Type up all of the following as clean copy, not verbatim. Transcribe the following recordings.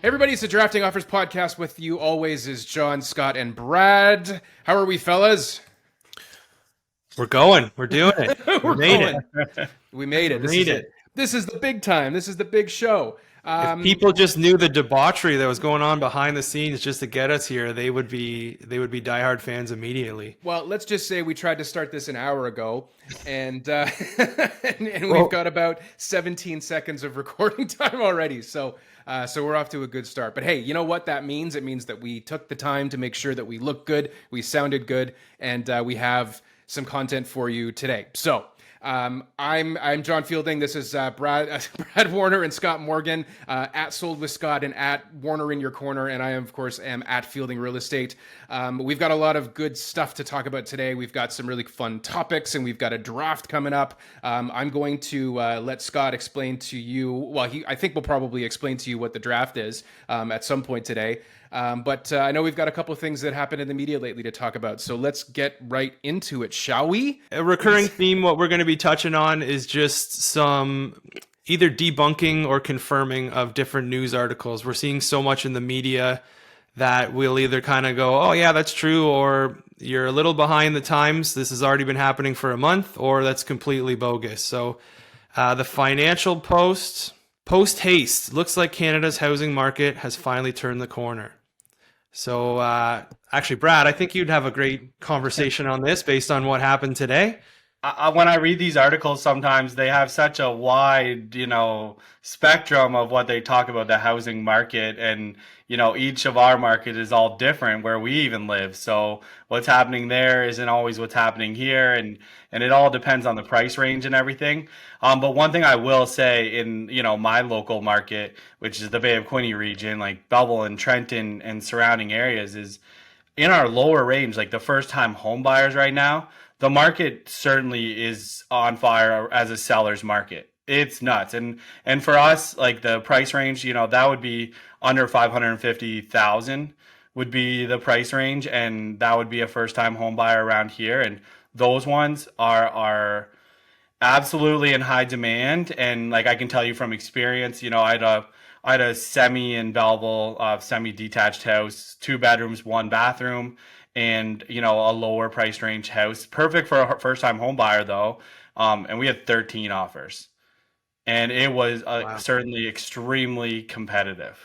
Hey everybody, it's the Drafting Offers Podcast. With you always is John, Scott, and Brad. How are we, fellas? We're going. We're doing it. We're made going. it. We made it. We made it. This is the big time. This is the big show. If people just knew the debauchery that was going on behind the scenes just to get us here, they would be diehard fans immediately. Well, let's just say we tried to start this an hour ago, and we've got about 17 seconds of recording time already. So we're off to a good start. But hey, you know what that means? It means that we took the time to make sure that we looked good, we sounded good, and we have some content for you today. So I'm John Fielding. This is Brad Warner and Scott Morgan at Sold with Scott and at Warner in Your Corner, and I of course am at Fielding Real Estate. We've got a lot of good stuff to talk about today. We've got some really fun topics, and we've got a draft coming up. I'm going to let Scott explain to you. Well, I think we'll probably explain to you what the draft is at some point today. But I know we've got a couple of things that happened in the media lately to talk about. So let's get right into it, shall we? A recurring theme, what we're going to be touching on is just some either debunking or confirming of different news articles. We're seeing so much in the media that we'll either kind of go, oh yeah, that's true, or you're a little behind the times. This has already been happening for a month, or that's completely bogus. So the Financial Post haste, looks like Canada's housing market has finally turned the corner. So actually, Brad, I think you'd have a great conversation on this based on what happened today. When I read these articles, sometimes they have such a wide, spectrum of what they talk about the housing market, and each of our market is all different where we even live. So what's happening there isn't always what's happening here, and it all depends on the price range and everything. But one thing I will say in my local market, which is the Bay of Quinte region, like Belleville and Trenton and surrounding areas, is in our lower range, like the first-time home buyers right now. The market certainly is on fire as a seller's market. It's nuts. And for us, like the price range, that would be under 550,000 would be the price range, and that would be a first-time home buyer around here. And those ones are absolutely in high demand. And like I can tell you from experience, I had a semi in Belleville, semi-detached house, 2 bedrooms, 1 bathroom. And a lower price range house, perfect for a first-time home buyer though. And we had 13 offers, and it was certainly extremely competitive.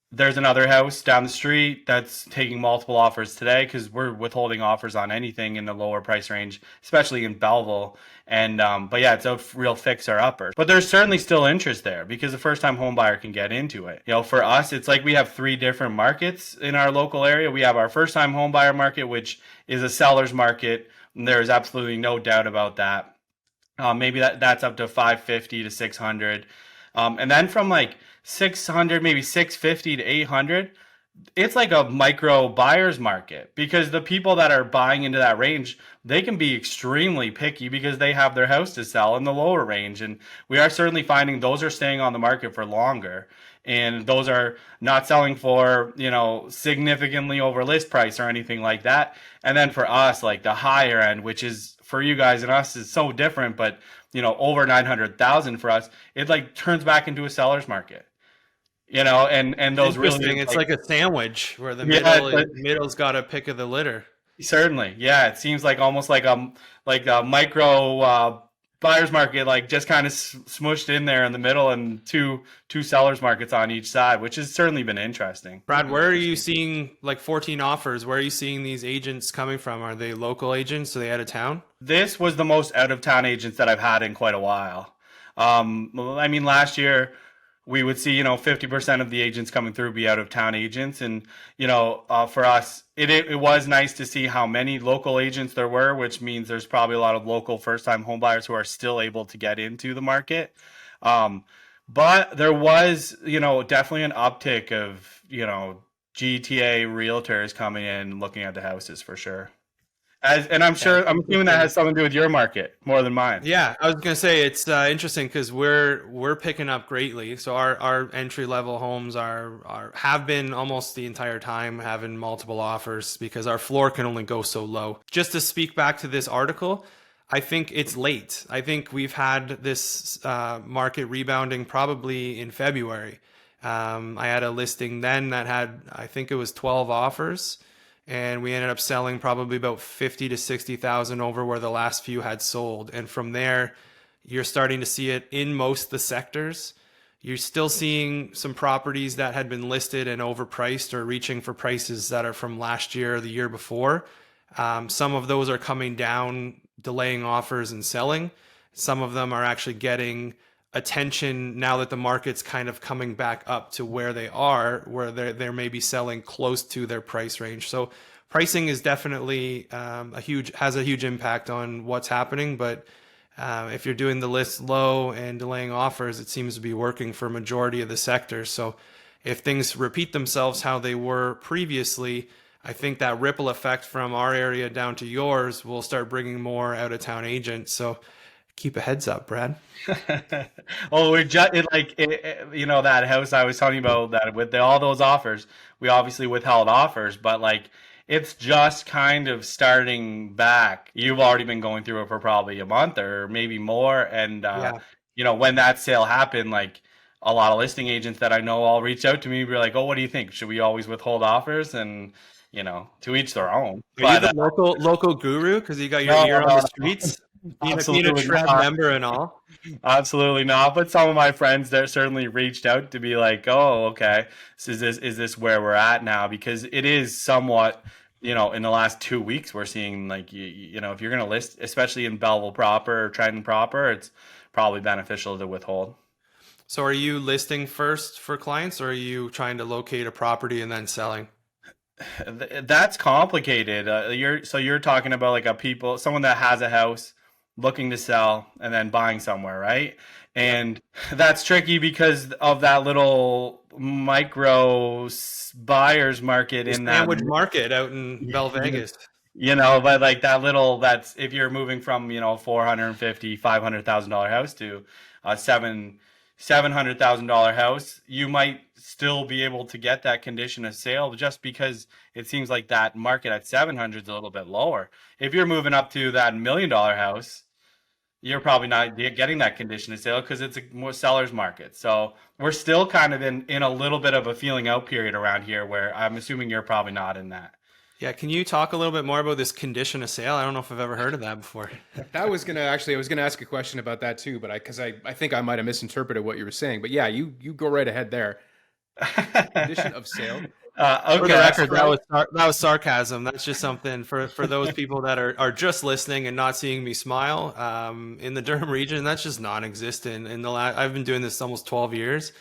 There's another house down the street that's taking multiple offers today because we're withholding offers on anything in the lower price range, especially in Belleville. And but yeah, it's a real fixer-upper. But there's certainly still interest there because a first-time home buyer can get into it. For us, it's like we have 3 different markets in our local area. We have our first-time home buyer market, which is a seller's market. And there's absolutely no doubt about that. Maybe that's up to 550 to 600. And then from like 600, maybe 650 to 800, it's like a micro buyer's market because the people that are buying into that range, they can be extremely picky because they have their house to sell in the lower range. And we are certainly finding those are staying on the market for longer. And those are not selling for, significantly over list price or anything like that. And then for us, like the higher end, which is for you guys and us is so different, but over 900,000 for us, it like turns back into a seller's market. And those really, it's like a sandwich where the middle's got a pick of the litter. Certainly, yeah. It seems like almost like a micro buyer's market, like just kind of smushed in there in the middle, and two sellers markets on each side, which has certainly been interesting. Brad, where are you seeing like 14 offers? Where are you seeing these agents coming from? Are they local agents? Are they out of town? This was the most out of town agents that I've had in quite a while. Last year we would see, 50% of the agents coming through be out of town agents. And, for us, it was nice to see how many local agents there were, which means there's probably a lot of local first-time home buyers who are still able to get into the market. But there was, definitely an uptick of, GTA realtors coming in looking at the houses for sure. I'm assuming that has something to do with your market more than mine. Yeah, I was gonna say it's interesting because we're picking up greatly. So our entry level homes have been almost the entire time having multiple offers because our floor can only go so low. Just to speak back to this article, I think it's late. I think we've had this market rebounding probably in February. I had a listing then that had, I think it was 12 offers, and we ended up selling probably about 50 to 60,000 over where the last few had sold. And from there, you're starting to see it in most of the sectors. You're still seeing some properties that had been listed and overpriced or reaching for prices that are from last year or the year before. Some of those are coming down, delaying offers and selling. Some of them are actually getting attention now that the market's kind of coming back up to where they are, where they're maybe selling close to their price range. So pricing is definitely has a huge impact on what's happening. But if you're doing the list low and delaying offers, it seems to be working for a majority of the sectors. So if things repeat themselves how they were previously, I think that ripple effect from our area down to yours will start bringing more out of town agents. So keep a heads up, Brad. Oh, we're just that house I was telling you about, that with all those offers, we obviously withheld offers, but like it's just kind of starting back. You've already been going through it for probably a month or maybe more, and Yeah. when that sale happened, like a lot of listing agents that I know all reached out to me, were like, "Oh, what do you think? Should we always withhold offers?" And to each their own. Are you But the local guru because you got your no, ear on no, the no, streets, being a absolutely Trev not. member and all? Absolutely not. But some of my friends there certainly reached out to be like, "Oh, okay, so is this where we're at now?" Because it is somewhat, in the last 2 weeks, we're seeing like if you're gonna list, especially in Belleville proper or Trenton proper, it's probably beneficial to withhold. So are you listing first for clients, or are you trying to locate a property and then selling? That's complicated. You're talking about like someone that has a house looking to sell and then buying somewhere, right? Yep. And that's tricky because of that little buyers market The in that. sandwich market out in Bell Vegas. But like that's if you're moving from, 450, $500,000 house to a $700,000 house, you might still be able to get that condition of sale just because it seems like that market at 700 is a little bit lower. If you're moving up to that $1 million house, you're probably not getting that condition of sale because it's a more seller's market. So we're still kind of in a little bit of a feeling out period around here, where I'm assuming you're probably not in that. Yeah, can you talk a little bit more about this condition of sale? I don't know if I've ever heard of that before. I was gonna ask a question about that too, but I think I might have misinterpreted what you were saying. But yeah, you go right ahead there. Condition of sale. For the Okay. record, that was sarcasm. That's just something for those people that are just listening and not seeing me smile. In the Durham region, that's just non-existent. I've been doing this almost 12 years.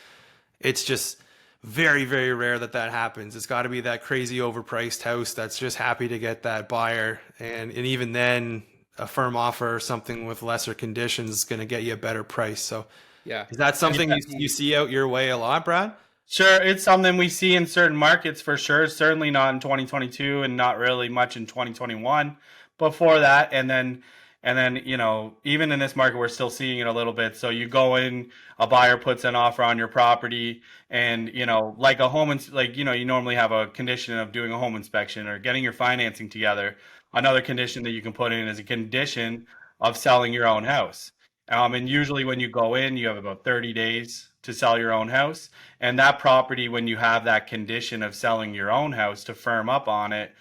It's just very, very rare that happens. It's got to be that crazy overpriced house that's just happy to get that buyer, and even then, a firm offer or something with lesser conditions is going to get you a better price. So, Yeah. is that something you see out your way a lot, Brad? Sure, it's something we see in certain markets for sure. Certainly not in 2022 and not really much in 2021 before that. And then, even in this market, we're still seeing it a little bit. So you go in, a buyer puts an offer on your property, and, like a you normally have a condition of doing a home inspection or getting your financing together. Another condition that you can put in is a condition of selling your own house. And usually when you go in, you have about 30 days to sell your own house. And that property, when you have that condition of selling your own house to firm up on it,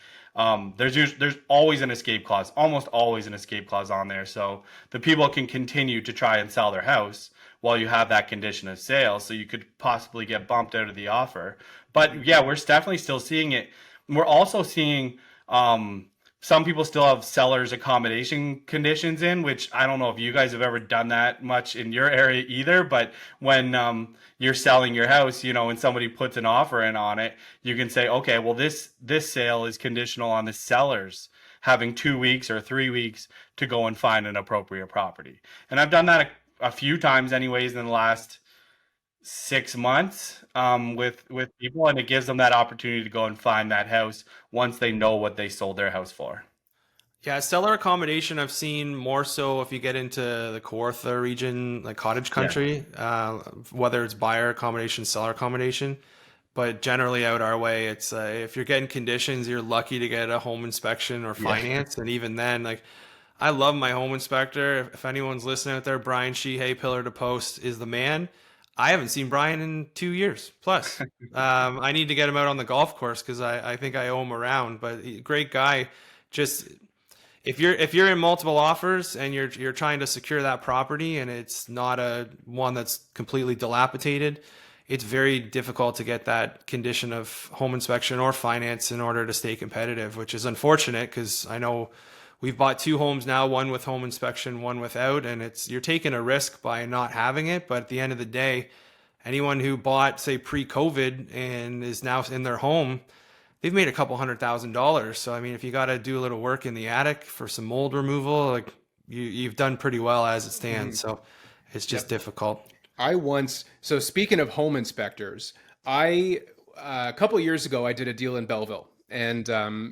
there's always an escape clause, almost always an escape clause on there. So the people can continue to try and sell their house while you have that condition of sale. So you could possibly get bumped out of the offer. But yeah, we're definitely still seeing it. We're also seeing some people still have sellers accommodation conditions in, which I don't know if you guys have ever done that much in your area either. But when you're selling your house, and somebody puts an offer in on it, you can say, okay, well, this sale is conditional on the sellers having 2 weeks or 3 weeks to go and find an appropriate property. And I've done that a few times anyways in the last 6 months with people, and it gives them that opportunity to go and find that house once they know what they sold their house for. Yeah, seller accommodation I've seen more so if you get into the Kawartha region, like cottage country, whether it's buyer accommodation, seller accommodation. But generally out our way, it's if you're getting conditions, you're lucky to get a home inspection or finance. And even then, like, I love my home inspector. If anyone's listening out there, Brian Sheehay, Pillar to Post, is the man. I haven't seen Brian in 2 years plus. I need to get him out on the golf course because I think I owe him around. But great guy. Just if you're in multiple offers and you're trying to secure that property and it's not a one that's completely dilapidated, it's very difficult to get that condition of home inspection or finance in order to stay competitive, which is unfortunate because I know we've bought 2 homes now, one with home inspection, one without, and you're taking a risk by not having it. But at the end of the day, anyone who bought, say, pre-COVID and is now in their home, they've made a couple $100,000. So I mean, if you got to do a little work in the attic for some mold removal, like you've done pretty well as it stands. So it's just difficult. So speaking of home inspectors, a couple of years ago, I did a deal in Belleville, and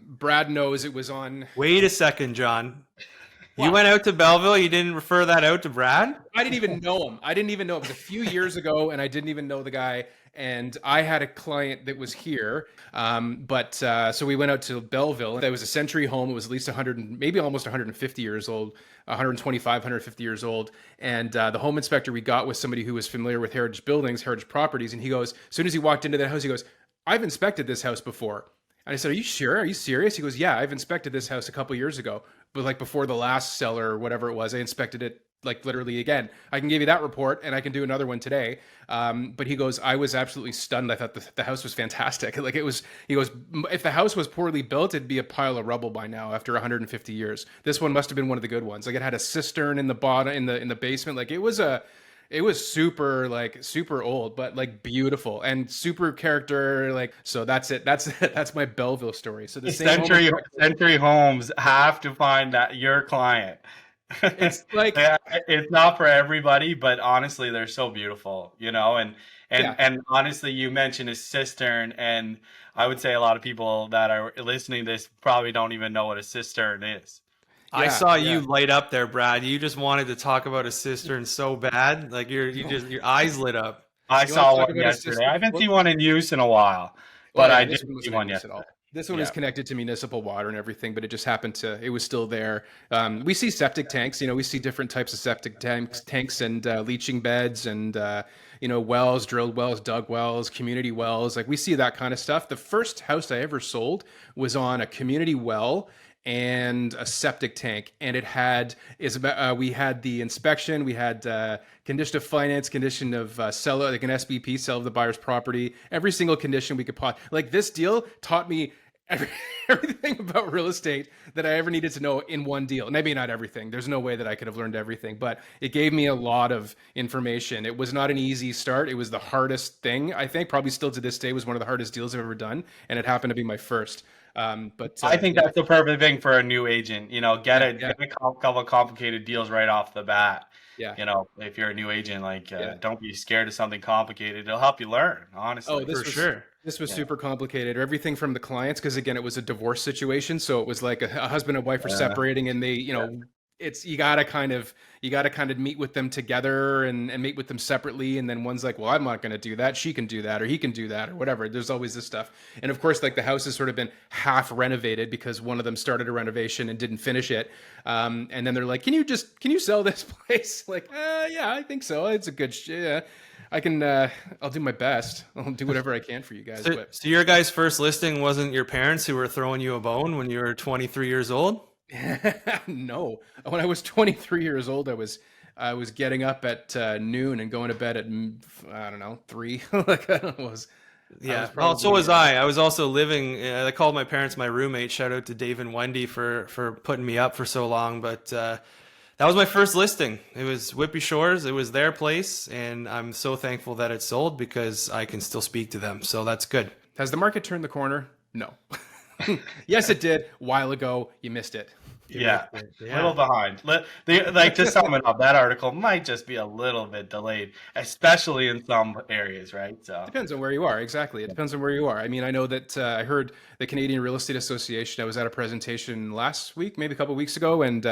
Brad knows it was on. Wait a second, John. You went out to Belleville. You didn't refer that out to Brad? I didn't even know him. It was a few years ago, and I didn't even know the guy. And I had a client that was here, so we went out to Belleville. That was a century home. It was at least 100, maybe almost 150 years old, 125, 150 years old. And the home inspector we got was somebody who was familiar with heritage buildings, heritage properties. And he goes, as soon as he walked into that house, he goes, "I've inspected this house before." And I said, "Are you sure? Are you serious?" He goes, "Yeah, I've inspected this house a couple years ago, but like before the last seller or whatever it was, I inspected it like literally again. I can give you that report and I can do another one today." But he goes, "I was absolutely stunned. I thought the house was fantastic." Like it was, he goes, "If the house was poorly built, it'd be a pile of rubble by now after 150 years. This one must have been one of the good ones. Like it had a cistern in the bottom, in the basement. Like it was super old, but like beautiful and super character. Like, so that's it. That's my Belleville story. So the same century homes have to find that your client. It's like it's not for everybody, but honestly, they're so beautiful, and honestly, you mentioned a cistern, and I would say a lot of people that are listening to this probably don't even know what a cistern is. I saw you light up there, Brad. You just wanted to talk about a cistern so bad, like your eyes lit up. I saw one yesterday. I haven't seen one in use in a while, but I did see one yesterday. This one is connected to municipal water and everything, but it just happened it was still there. We see septic tanks, we see different types of septic tanks and leaching beds and, wells, drilled wells, dug wells, community wells. Like we see that kind of stuff. The first house I ever sold was on a community well and a septic tank, and we had the inspection, we had condition of finance, condition of seller, like an SBP, sell of the buyer's property, every single condition we could like this deal taught me everything about real estate that I ever needed to know in one deal. Maybe not everything. There's no way that I could have learned everything, but it gave me a lot of information. It was not an easy start. It was the hardest thing, I think, probably still to this day, was one of the hardest deals I've ever done, and it happened to be my first. But I think that's the perfect thing for a new agent. Get a couple of complicated deals right off the bat. Yeah. If you're a new agent, don't be scared of something complicated. It'll help you learn, honestly. Oh, sure. This was super complicated. Everything from the clients, because again, it was a divorce situation. So it was like a husband and wife are separating, and they, it's you gotta kind of meet with them together and meet with them separately, and then one's like, well, I'm not going to do that, she can do that, or he can do that, or whatever. There's always this stuff. And of course, like the house has sort of been half renovated because one of them started a renovation and didn't finish it, and then they're like, can you sell this place? Like, yeah, I think so, it's a good I can I'll do my best. I'll do whatever I can for you guys. So your guys' first listing wasn't your parents who were throwing you a bone when you were 23 years old? No, when I was 23 years old, I was getting up at noon and going to bed at, I don't know, 3. Like I don't know, well, so was I. I was also living. I called my parents my roommate. Shout out to Dave and Wendy for putting me up for so long. But that was my first listing. It was Whippy Shores. It was their place, and I'm so thankful that it sold because I can still speak to them. So that's good. Has the market turned the corner? No. Yes, it did. A while ago, you missed it. Yeah, a little behind. To sum it up, that article might just be a little bit delayed, especially in some areas, right? So depends on where you are. Exactly, it depends on where you are. I mean, I know that I heard the Canadian Real Estate Association. I was at a presentation last week, maybe a couple of weeks ago, and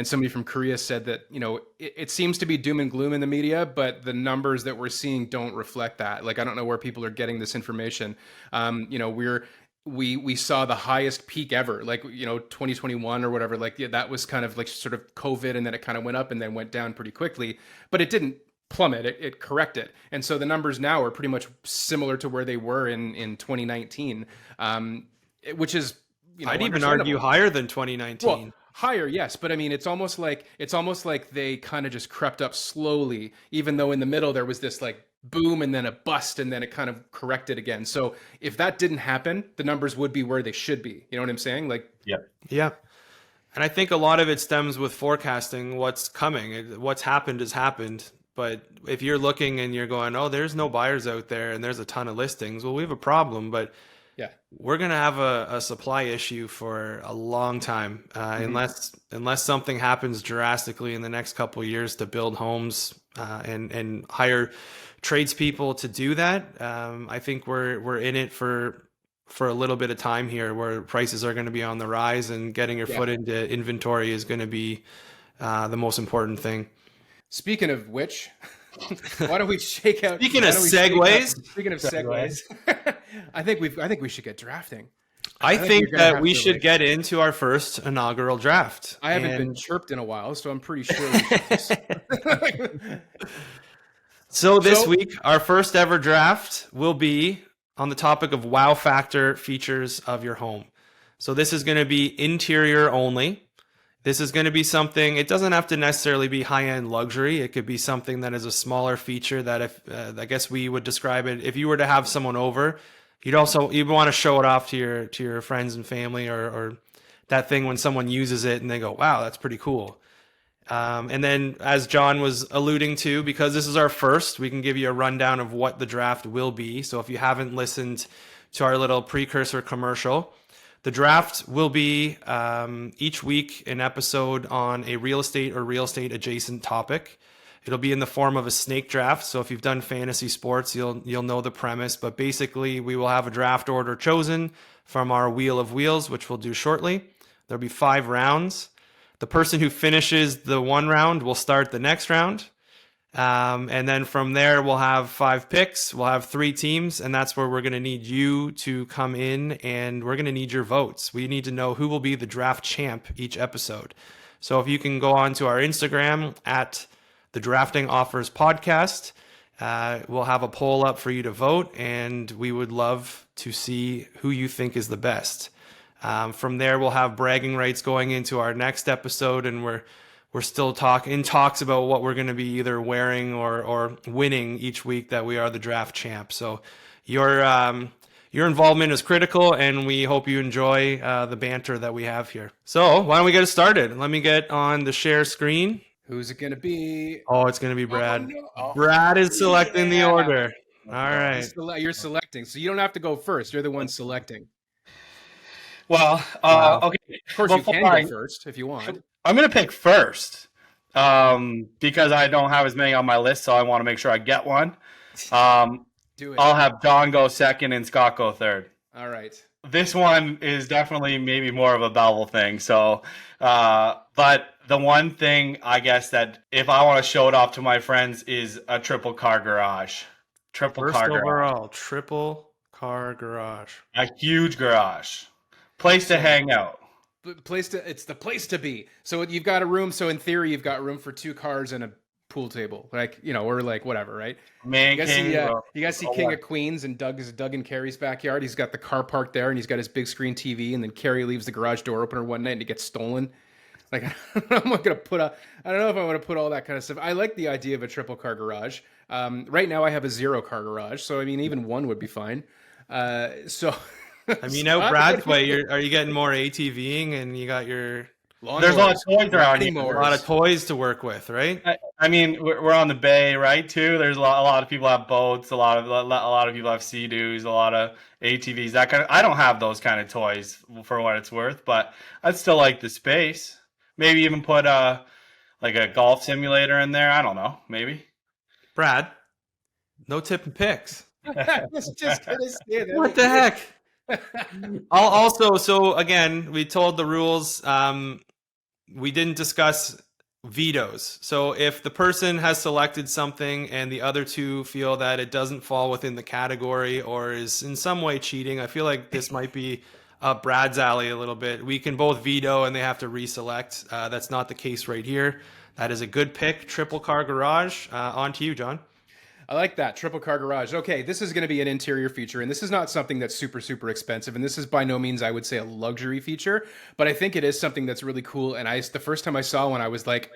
somebody from Korea said that it seems to be doom and gloom in the media, but the numbers that we're seeing don't reflect that. Like I don't know where people are getting this information. We saw the highest peak ever, 2021 or whatever. That was kind of like sort of COVID, and then it kind of went up and then went down pretty quickly. But it didn't plummet, it corrected. And so the numbers now are pretty much similar to where they were in 2019, which is, I'd even argue higher than 2019. Well, higher, yes, but I mean, it's almost like they kind of just crept up slowly, even though in the middle there was this like boom and then a bust and then it kind of corrected again. So if that didn't happen, the numbers would be where they should be. You know what I'm saying? Like, yeah. And I think a lot of it stems with forecasting what's coming. What's happened has happened. But if you're looking and you're going, oh, there's no buyers out there and there's a ton of listings, well, we have a problem, but we're going to have a supply issue for a long time unless something happens drastically in the next couple of years to build homes and hire tradespeople to do that. I think we're in it for a little bit of time here where prices are going to be on the rise, and getting your foot into inventory is going to be the most important thing. Speaking of which, why don't we shake out? Speaking of segues, I think we should get drafting. I think that we should get into our first inaugural draft. I haven't been chirped in a while, so I'm pretty sure we should. So this week, our first ever draft will be on the topic of wow factor features of your home. So this is going to be interior only. This is going to be something, it doesn't have to necessarily be high-end luxury. It could be something that is a smaller feature that if, I guess we would describe it, if you were to have someone over, you'd want to show it off to your friends and family, or that thing when someone uses it and they go, wow, that's pretty cool. And then as John was alluding to, because this is our first, we can give you a rundown of what the draft will be. So if you haven't listened to our little precursor commercial, the draft will be each week an episode on a real estate or real estate adjacent topic. It'll be in the form of a snake draft. So if you've done fantasy sports, you'll know the premise. But basically, we will have a draft order chosen from our Wheel of Wheels, which we'll do shortly. There'll be 5 rounds. The person who finishes the one round will start the next round. And then from there, we'll have 5 picks. We'll have 3 teams, and that's where we're going to need you to come in, and we're going to need your votes. We need to know who will be the draft champ each episode. So if you can go on to our Instagram at TheDraftingOffersPodcast, we'll have a poll up for you to vote, and we would love to see who you think is the best. From there, we'll have bragging rights going into our next episode, and we're still talks about what we're going to be either wearing or winning each week that we are the draft champ. So your involvement is critical, and we hope you enjoy the banter that we have here. So why don't we get it started? Let me get on the share screen. Who's it going to be? Oh, it's going to be Brad. Oh, no. Oh, Brad is selecting the order. All right. You're selecting, so you don't have to go first. You're the one selecting. Well, Wow. okay. Of course, you can go first if you want. I'm going to pick first because I don't have as many on my list, so I want to make sure I get one. Do it. I'll have Don go second and Scott go third. All right. This one is definitely maybe more of a Bevel thing. So, but the one thing I guess that if I want to show it off to my friends is a triple car garage. First overall, triple car garage. A huge garage. Place to hang out. It's the place to be. So you've got a room. So in theory, you've got room for 2 cars and a pool table, or like whatever, right? Man, you guys see King of Queens and Doug in Carrie's backyard. He's got the car parked there, and he's got his big screen TV. And then Carrie leaves the garage door opener one night, and it gets stolen. Like I don't know if I want to put all that kind of stuff. I like the idea of a triple car garage. Right now, I have a 0 car garage, so I mean, even 1 would be fine. So. I mean, out Brad's way, are you getting more ATVing, and you got your There's a lot of toys around here. A lot of toys to work with, right? I mean, we're on the bay, right? Too. There's a lot of people have boats. A lot of people have Sea-Doos. A lot of ATVs. That kind of. I don't have those kind of toys for what it's worth, but I'd still like the space. Maybe even put like a golf simulator in there. I don't know. Maybe. Brad, no tip and picks. just gonna say that. What the heck? So again, we told the rules. We didn't discuss vetoes. So if the person has selected something and the other 2 feel that it doesn't fall within the category or is in some way cheating, I feel like this might be up Brad's alley a little bit. We can both veto and they have to reselect. That's not the case right here. That is a good pick. Triple car garage. On to you, John. I like that. Triple car garage. Okay, this is going to be an interior feature, and this is not something that's super, super expensive, and this is by no means, I would say, a luxury feature, but I think it is something that's really cool, and the first time I saw one, I was like,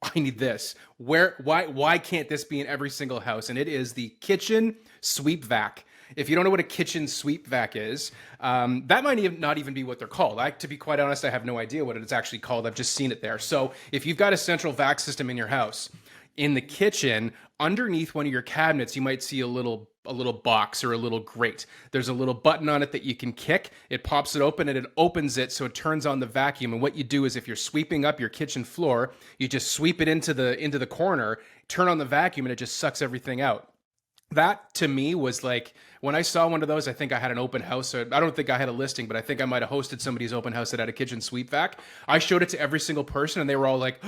I need this. Why can't this be in every single house? And it is the kitchen sweep vac. If you don't know what a kitchen sweep vac is, that might not even be what they're called. To be quite honest, I have no idea what it's actually called. I've just seen it there. So if you've got a central vac system in your house, in the kitchen, underneath one of your cabinets, you might see a little box or a little grate. There's a little button on it that you can kick. It pops it open and it opens it so it turns on the vacuum. And what you do is if you're sweeping up your kitchen floor, you just sweep it into the corner, turn on the vacuum, and it just sucks everything out. That to me was like, when I saw one of those, I think I had an open house. I don't think I had a listing, but I think I might have hosted somebody's open house that had a kitchen sweep vac. I showed it to every single person and they were all like,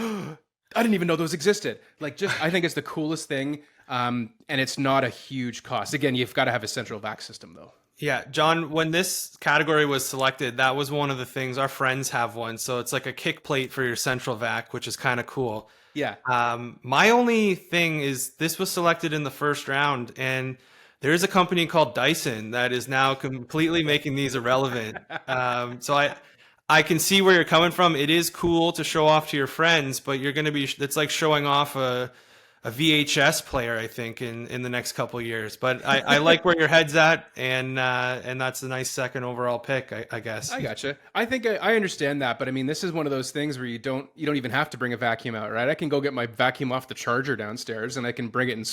I didn't even know those existed. I think it's the coolest thing. And it's not a huge cost. Again, you've got to have a central vac system though. Yeah, John, when this category was selected, that was one of the things. Our friends have one. So it's like a kick plate for your central vac, which is kind of cool. Yeah. My only thing is this was selected in the first round, and there is a company called Dyson that is now completely making these irrelevant. So I can see where you're coming from. It is cool to show off to your friends, but it's like showing off a VHS player, I think, in the next couple of years. But I like where your head's at, and that's a nice second overall pick, I guess. I gotcha. I think I understand that, but I mean, this is one of those things where you don't even have to bring a vacuum out, right? I can go get my vacuum off the charger downstairs, and I can bring it and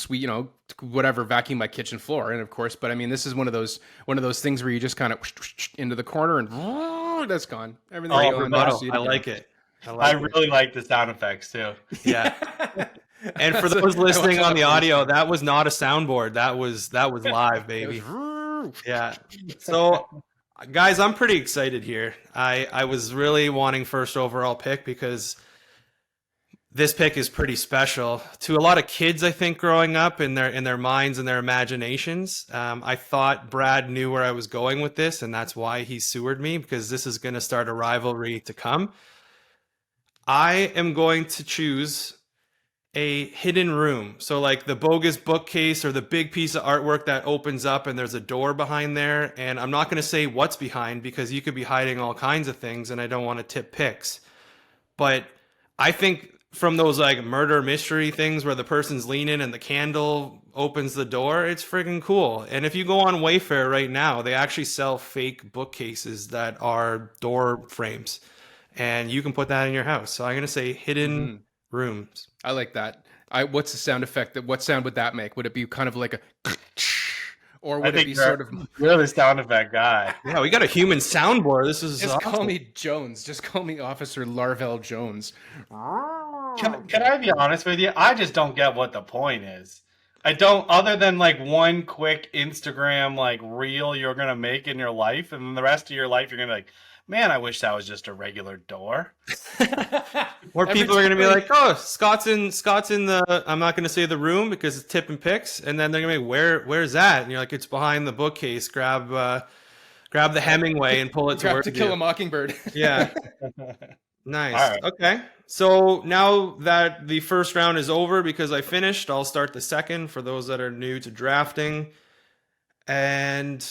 vacuum my kitchen floor, and of course. But I mean, this is one of those things where you just kind of into the corner and that's gone. Everything's gone. I like it. I really like the sound effects too. Yeah. And for those listening on the audio, that was not a soundboard. That was live, baby. Yeah. So, guys, I'm pretty excited here. I was really wanting first overall pick because this pick is pretty special to a lot of kids, I think, growing up in their minds and their imaginations. I thought Brad knew where I was going with this, and that's why he sewered me, because this is going to start a rivalry to come. I am going to choose a hidden room. So like the bogus bookcase or the big piece of artwork that opens up and there's a door behind there. And I'm not going to say what's behind because you could be hiding all kinds of things and I don't want to tip picks. But I think from those like murder mystery things where the person's leaning and the candle opens the door, it's freaking cool. And if you go on Wayfair right now, they actually sell fake bookcases that are door frames. And you can put that in your house. So I'm going to say hidden rooms. I like that. What's the sound effect? What sound would that make? Would it be kind of like a, or would it be sort of? You're the sound effect guy. Yeah, we got a human soundboard. This is just awesome. Call me Jones. Just call me Officer Larvell Jones. Can I be honest with you? I just don't get what the point is. I don't, other than like one quick Instagram like reel you're gonna make in your life, and then the rest of your life you're gonna be like, man, I wish that was just a regular door. Or people are going to be like, oh, Scott's in the, I'm not going to say the room because it's tip and picks. And then they're going to be, where's that? And you're like, it's behind the bookcase. Grab the Hemingway and pull it towards To Kill a Mockingbird. Yeah. Nice. Right. Okay. So now that the first round is over because I finished, I'll start the second for those that are new to drafting. And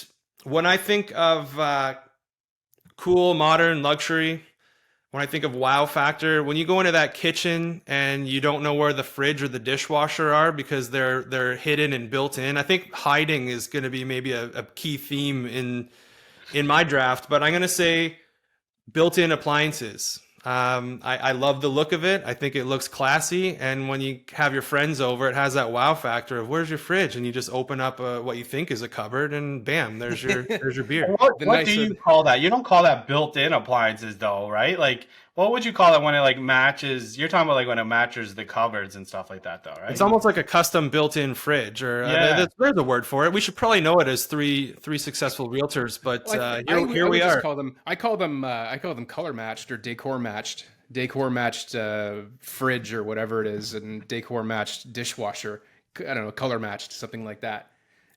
when I think of, cool, modern, luxury. When I think of wow factor, when you go into that kitchen and you don't know where the fridge or the dishwasher are because they're hidden and built in, I think hiding is going to be maybe a key theme in my draft. But I'm going to say built-in appliances. I love the look of it. I think it looks classy. And when you have your friends over, it has that wow factor of where's your fridge? And you just open up what you think is a cupboard and bam, there's your beer. What do you call that? You don't call that built-in appliances though, right? Like, what would you call it when it like matches? You're talking about like when it matches the cupboards and stuff like that though, right? It's almost like a custom built-in fridge, or there's a word for it. We should probably know it as three successful realtors, but here we are. I call them color matched or decor matched fridge or whatever it is, and decor matched dishwasher. I don't know, color matched, something like that.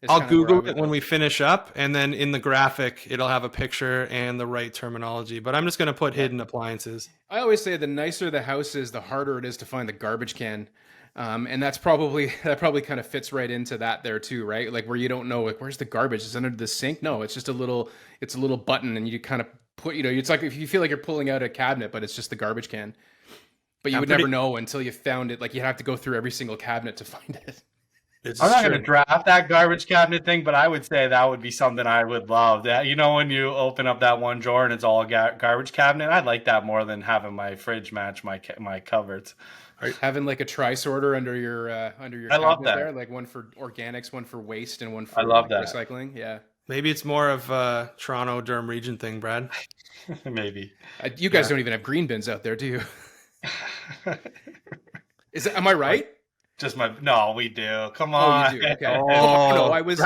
I'll Google it when we finish up, and then in the graphic, it'll have a picture and the right terminology. But I'm just going to put hidden appliances. I always say the nicer the house is, the harder it is to find the garbage can. And that probably kind of fits right into that there too, right? Like where you don't know, like, where's the garbage? Is it under the sink? No, it's just a little button, and you kind of put, it's like if you feel like you're pulling out a cabinet, but it's just the garbage can. But you would never know until you found it. Like you have to go through every single cabinet to find it. I'm not going to draft that garbage cabinet thing, but I would say that would be something I would love. That, when you open up that one drawer and it's all garbage cabinet, I'd like that more than having my fridge match my cupboards. Having like a tri-sorter under your I cabinet love that. there, like one for organics, one for waste, and one for recycling. Yeah. Maybe it's more of a Toronto Durham region thing, Brad. Maybe. You guys don't even have green bins out there, do you? Am I right? No, we do. Come on. Oh, you do. Okay. No, I was.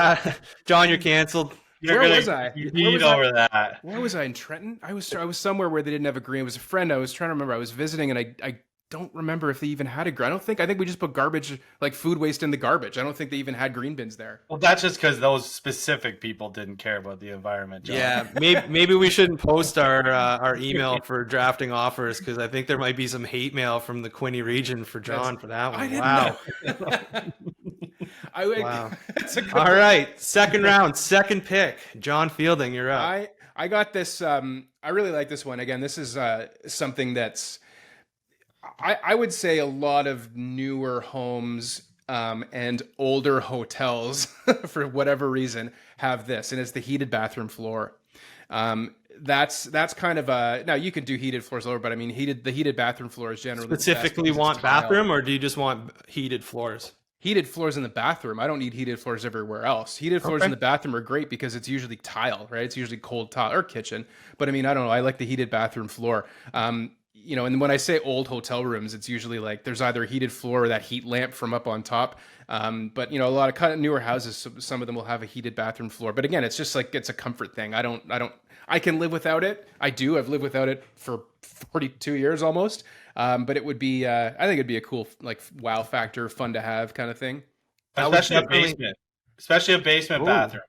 John, you're canceled. Where was I? That. Where was I in Trenton? I was somewhere where they didn't have a green. It was a friend. I was trying to remember. I was visiting, and I don't remember if they even had a green. I think we just put garbage, like food waste, in the garbage. I don't think they even had green bins there. Well, that's just because those specific people didn't care about the environment, John. Yeah, maybe we shouldn't post our email for drafting offers, because I think there might be some hate mail from the Quinte region for John for that one. I didn't know. Wow. All right, second round, second pick. John Fielding, you're up. I got this. I really like this one. Again, this is something that's. I would say a lot of newer homes and older hotels, for whatever reason, have this, and it's the heated bathroom floor. That's kind of now you can do heated floors lower, but I mean the heated bathroom floor is generally specifically want bathroom, or do you just want heated floors? Heated floors in the bathroom. I don't need heated floors everywhere else. Heated floors in the bathroom are great because it's usually tile, right? It's usually cold tile or kitchen. But I mean, I don't know. I like the heated bathroom floor. And when I say old hotel rooms, it's usually like there's either a heated floor or that heat lamp from up on top. But a lot of kind of newer houses, some of them will have a heated bathroom floor. But again, it's just like it's a comfort thing. I can live without it. I've lived without it for 42 years almost. But it would be, I think it'd be a cool, like, wow factor, fun to have kind of thing. Especially a basement bathroom.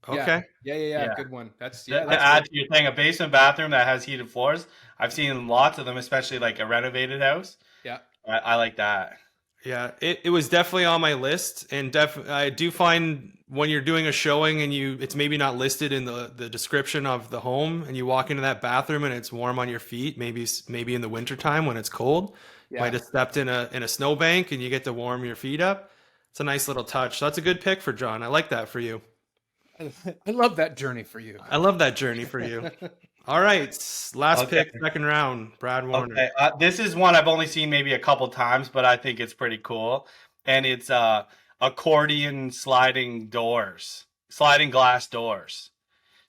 Okay. Yeah. Good one. That's to add to your thing, a basement bathroom that has heated floors. I've seen lots of them, especially like a renovated house. Yeah. I like that. Yeah, it was definitely on my list, and I do find when you're doing a showing and it's maybe not listed in the description of the home, and you walk into that bathroom and it's warm on your feet, maybe in the wintertime when it's cold, you might have stepped in a snowbank and you get to warm your feet up. It's a nice little touch. So that's a good pick for John. I like that for you. I love that journey for you. All right, last pick, second round, Brad Warner. Okay. This is one I've only seen maybe a couple times, but I think it's pretty cool. And it's accordion sliding glass doors.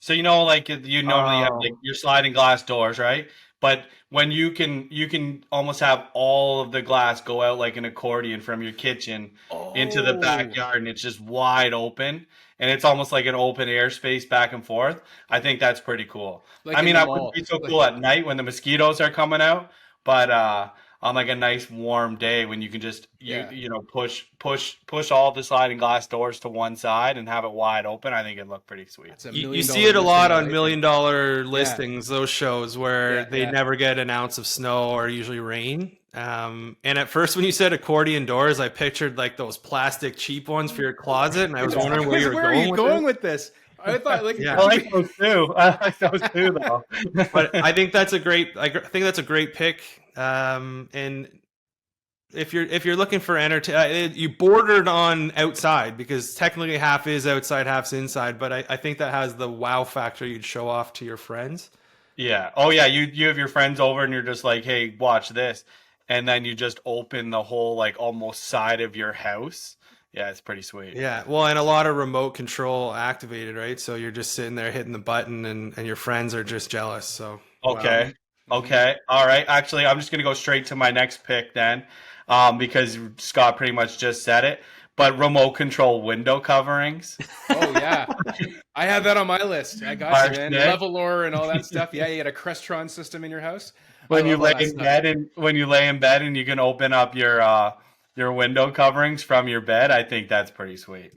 So like you normally have like your sliding glass doors, right? But when you can almost have all of the glass go out like an accordion from your kitchen into the backyard, and it's just wide open. And it's almost like an open air space back and forth. I think that's pretty cool. Like I wouldn't be so cool at night when the mosquitoes are coming out, but on like a nice warm day when you can just push all the sliding glass doors to one side and have it wide open, I think it'd look pretty sweet. You see it a lot on $1 million listings, those shows where they never get an ounce of snow or usually rain. And at first when you said accordion doors, I pictured like those plastic cheap ones for your closet, and I was wondering where you were going with this. I thought I like those too. I like those too though. But I think that's a great pick. And if you're looking for you bordered on outside, because technically half is outside, half's inside, but I think that has the wow factor you'd show off to your friends. Yeah. Oh yeah, you have your friends over and you're just like, hey, watch this. And then you just open the whole like almost side of your house. Yeah, it's pretty sweet. Yeah, well, and a lot of remote control activated, right? So you're just sitting there hitting the button, and your friends are just jealous. So okay, wow. Okay, all right. Actually, I'm just gonna go straight to my next pick then, because Scott pretty much just said it. But remote control window coverings. Oh yeah, I have that on my list. I got you, man. Levelor and all that stuff. Yeah, you had a Crestron system in your house. When you lay in bed and you can open up your window coverings from your bed, I think that's pretty sweet.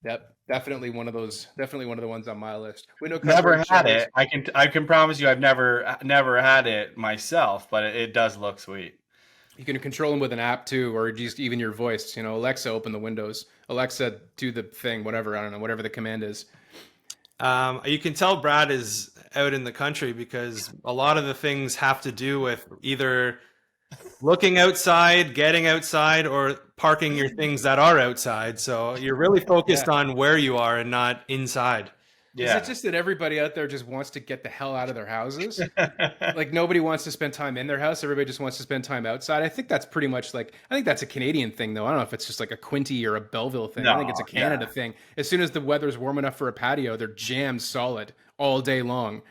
Yep, definitely one of those. Definitely one of the ones on my list. Window Never coverage. had it. I can promise you I've never had it myself, but it does look sweet. You can control them with an app too, or just even your voice. You know, Alexa, open the windows. Alexa, do the thing. Whatever. I don't know. Whatever the command is. You can tell Brad is out in the country because a lot of the things have to do with either looking outside, getting outside, or parking your things that are outside. So you're really focused on where you are and not inside. Is it just that everybody out there just wants to get the hell out of their houses? Like nobody wants to spend time in their house. Everybody just wants to spend time outside. I think that's pretty much like, I think that's a Canadian thing though. I don't know if it's just like a Quinty or a Belleville thing. I think it's a Canada thing. As soon as the weather's warm enough for a patio, they're jammed solid all day long.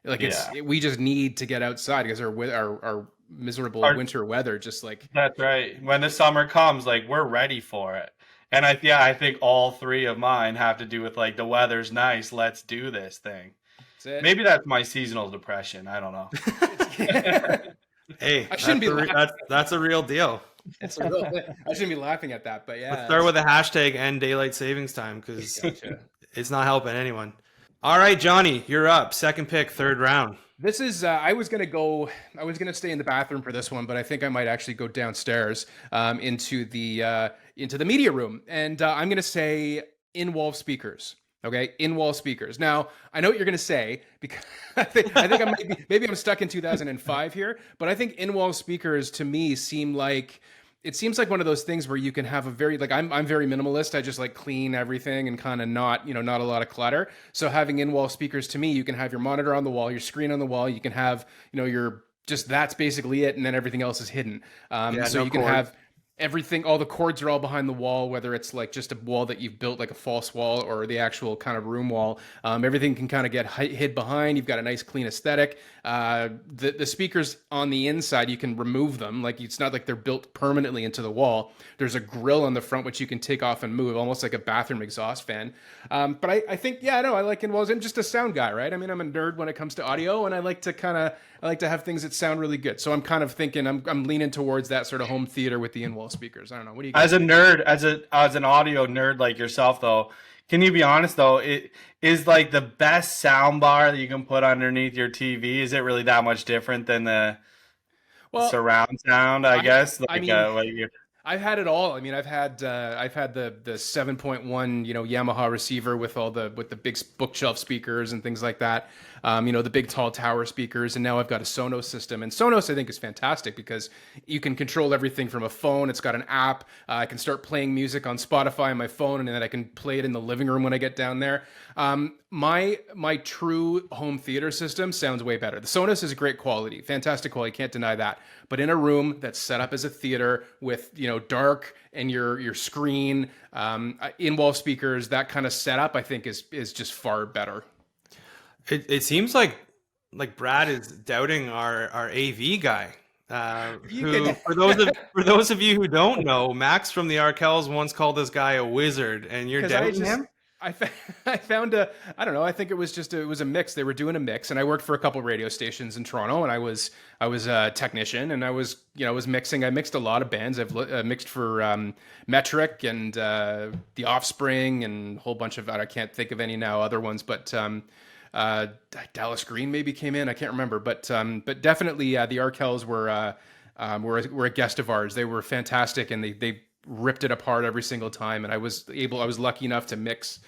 Like we just need to get outside because our miserable winter weather just like. That's right. When the summer comes, like we're ready for it. And I think all three of mine have to do with like the weather's nice, let's do this thing. Maybe that's my seasonal depression. I don't know. Hey, I shouldn't be. That's a real deal. It's a real thing. I shouldn't be laughing at that, but yeah. Let's start with a hashtag end daylight savings time because it's not helping anyone. All right, Johnny, you're up. Second pick, third round. This is, I was going to stay in the bathroom for this one, but I think I might actually go downstairs into the media room. And I'm going to say in-wall speakers. Okay, in-wall speakers. Now, I know what you're going to say because I think maybe I'm stuck in 2005 here, but I think in-wall speakers to me seems like one of those things where you can have a very, like, I'm very minimalist. I just like clean everything and kind of not a lot of clutter. So having in-wall speakers to me, you can have your monitor on the wall, your screen on the wall. You can have, that's basically it. And then everything else is hidden. So you can have everything, all the cords are all behind the wall, whether it's like just a wall that you've built like a false wall or the actual kind of room wall. Everything can kind of get hid behind. You've got a nice clean aesthetic. The speakers on the inside, you can remove them. Like it's not like they're built permanently into the wall. There's a grill on the front which you can take off and move, almost like a bathroom exhaust fan. But I think, I like in-walls. I'm just a sound guy, right? I mean, I'm a nerd when it comes to audio, and I like to have things that sound really good. So I'm kind of thinking I'm leaning towards that sort of home theater with the in-wall speakers. I don't know. What do you guys think? As an audio nerd like yourself though, can you be honest though, it is like the best sound bar that you can put underneath your TV, is it really that much different than the surround sound, I guess? I've had it all. I mean, I've had the 7.1 Yamaha receiver with the big bookshelf speakers and things like that. The big tall tower speakers, and now I've got a Sonos system. And Sonos I think is fantastic because you can control everything from a phone. It's got an app. I can start playing music on Spotify on my phone, and then I can play it in the living room when I get down there. My true home theater system sounds way better. The Sonos is great quality, fantastic quality, can't deny that. But in a room that's set up as a theater with dark and your screen, in-wall speakers, that kind of setup, I think is just far better. It seems like Brad is doubting our AV guy. For those of you who don't know, Max from the Arkells once called this guy a wizard, and you're doubting him. I found I don't know. I think it was a mix. They were doing a mix, and I worked for a couple radio stations in Toronto, and I was a technician, and I was mixing. I mixed a lot of bands. I've mixed for Metric and The Offspring and a whole bunch of, I can't think of any now other ones, but Dallas Green maybe came in. I can't remember, but definitely the Arkells were a guest of ours. They were fantastic, and they ripped it apart every single time, and I was lucky enough to mix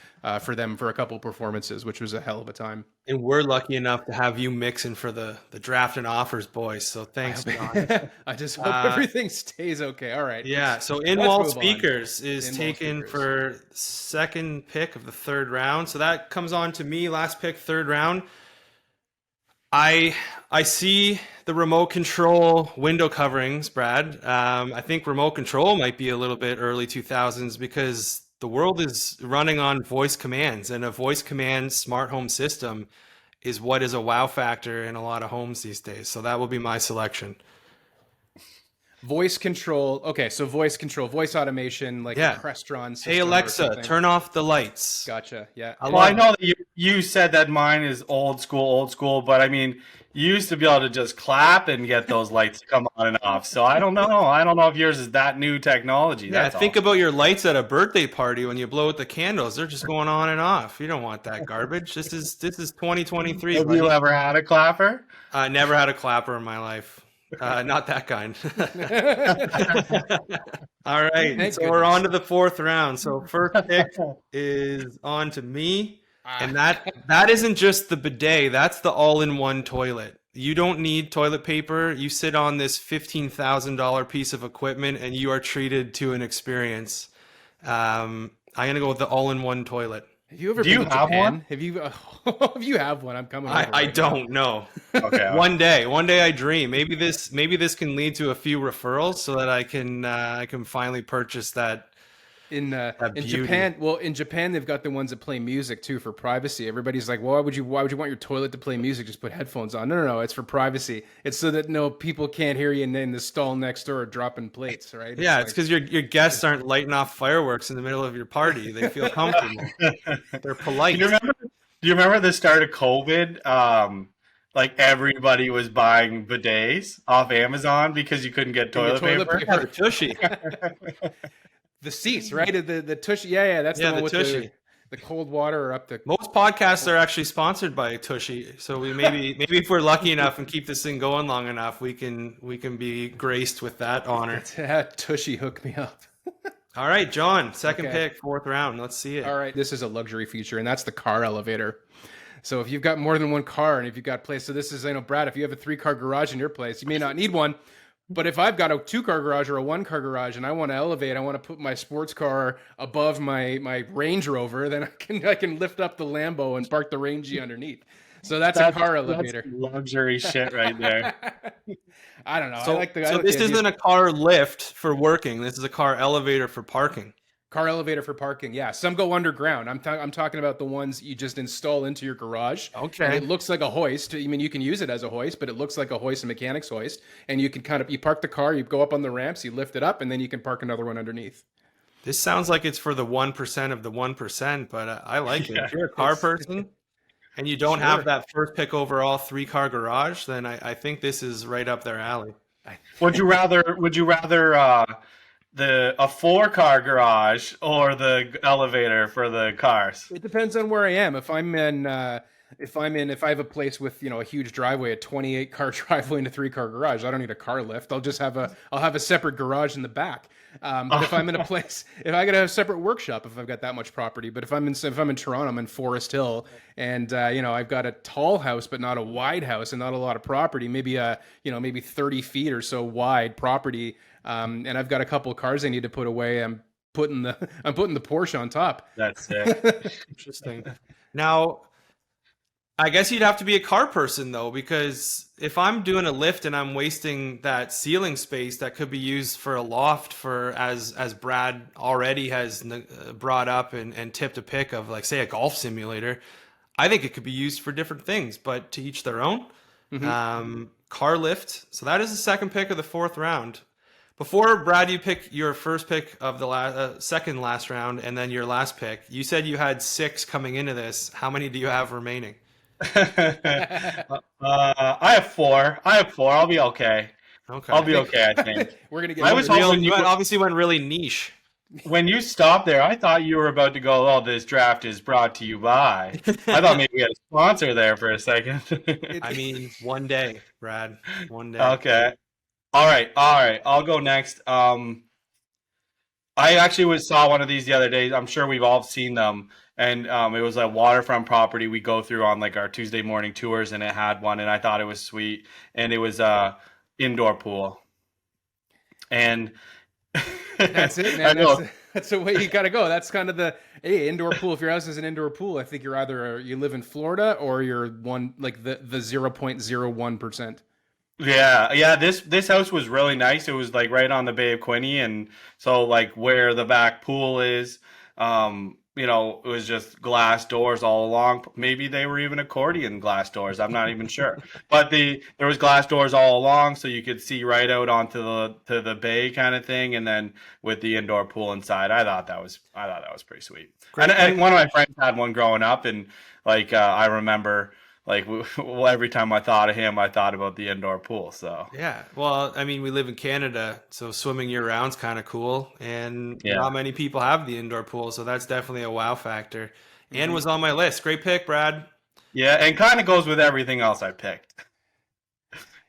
for them for a couple performances, which was a hell of a time. And we're lucky enough to have you mixing for the Draft and Offers boys. So thanks, John. I just hope everything stays okay. All right. Yeah. So in-wall speakers is taken for second pick of the third round. So that comes on to me. Last pick, third round. I see the remote control window coverings, Brad. I think remote control might be a little bit early 2000s because the world is running on voice commands, and a voice command smart home system is what is a wow factor in a lot of homes these days. So that will be my selection. Voice control. Okay, so voice control, voice automation, like a Crestron system. Hey Alexa, turn off the lights. Gotcha. Yeah. I know that you said that mine is old school, but I mean, you used to be able to just clap and get those lights to come on and off. So I don't know. I don't know if yours is that new technology. Yeah, That's think all. about your lights at a birthday party when you blow out the candles. They're just going on and off. You don't want that garbage. This is 2023, Have buddy. you ever had a clapper? I never had a clapper in my life. Not that kind. All right, Thank so we're goodness. on to the fourth round. So first pick is on to me, and that isn't just the bidet. That's the all-in-one toilet. You don't need toilet paper. You sit on this $15,000 piece of equipment, and you are treated to an experience. I'm gonna go with the all-in-one toilet. Have you ever Do been you to have Japan? one? Have you? If you have one, I'm coming. Over I right now. don't know. Okay. One day I dream. Maybe this can lead to a few referrals so that I can finally purchase that. In beauty. Japan, well, in Japan they've got the ones that play music too for privacy. Everybody's like, well, why would you want your toilet to play music? Just put headphones on. No, it's for privacy. It's so that no people can't hear you in the stall next door dropping plates, right? Yeah, it's because your guests aren't lighting off fireworks in the middle of your party. They feel comfortable. They're polite. Do you remember the start of COVID? Like everybody was buying bidets off Amazon because you couldn't get toilet paper. Yeah, the tushy. The seats, right? The tushy. Yeah, that's the one the with tushy. the cold water or up the. Most podcasts are actually sponsored by Tushy, so we maybe if we're lucky enough and keep this thing going long enough, we can be graced with that honor. Tushy, hook me up. All right, John, second Okay. pick, fourth round. Let's see it. All right, this is a luxury feature, and that's the car elevator. So if you've got more than one car, and if you've got place, so this is, Brad, if you have a 3-car garage in your place, you may not need one. But if I've got a 2-car garage or a 1-car garage, and I want to elevate, I want to put my sports car above my Range Rover, then I can lift up the Lambo and park the Rangy underneath. So that's a car elevator. That's luxury shit right there. I don't know. So, I like the. I so like this the idea. isn't a car lift for working. This is a car elevator for parking. Car elevator for parking. Yeah, some go underground. I'm talking about the ones you just install into your garage. Okay. And it looks like a hoist. I mean, you can use it as a hoist, but it looks like a hoist, a mechanic's hoist. And you can you park the car, you go up on the ramps, you lift it up, and then you can park another one underneath. This sounds like it's for the 1% of the 1%, but I like it. If you're a car person and you don't have that first pick overall 3-car garage, then I think this is right up their alley. Would you rather a 4-car garage or the elevator for the cars? It depends on where I am. If I have a place with, a huge driveway, a 28-car driveway and a 3-car garage, I don't need a car lift. I'll have a separate garage in the back. But if I'm in a place, if I gotta have a separate workshop, if I've got that much property, but if I'm in Toronto, I'm in Forest Hill, and I've got a tall house but not a wide house and not a lot of property, maybe 30 feet or so wide property, and I've got a couple of cars I need to put away. I'm putting the Porsche on top. That's it. Interesting. Now, I guess you'd have to be a car person though, because if I'm doing a lift and I'm wasting that ceiling space that could be used for a loft, for as Brad already has brought up and tipped a pick of, like, say, a golf simulator, I think it could be used for different things, but to each their own. Mm-hmm. Car lift. So that is the second pick of the fourth round. Before, Brad, you pick your first pick of the second last round and then your last pick. You said you had 6 coming into this. How many do you have remaining? I have 4. I'll be okay. Okay. I'll be okay, I think. We're gonna get. I was hoping you obviously went really niche. When you stopped there, I thought you were about to go, oh, this draft is brought to you by. I thought maybe we had a sponsor there for a second. I mean, one day, Brad. One day. Okay. All right. I'll go next. I actually saw one of these the other day. I'm sure we've all seen them. And it was a waterfront property we go through on, like, our Tuesday morning tours, and it had one, and I thought it was sweet. And it was indoor pool. And that's it, man. That's the way you got to go. That's kind of the indoor pool. If your house is an indoor pool, I think you're either you live in Florida or you're the 0.01%. Yeah. This house was really nice. It was, like, right on the Bay of Quinte, and so, like, where the back pool is, it was just glass doors all along. Maybe they were even accordion glass doors. I'm not even sure. But there was glass doors all along, so you could see right out onto the bay kind of thing. And then with the indoor pool inside, I thought that was pretty sweet. And one of my friends had one growing up, and, like, I remember, like every time I thought of him, I thought about the indoor pool. So Yeah. Well, I mean, we live in Canada, so swimming year round's kind of cool, and yeah, not many people have the indoor pool, so that's definitely a wow factor. And Mhm. was on my list. Great pick, Brad. yeah, and kind of goes with everything else I picked.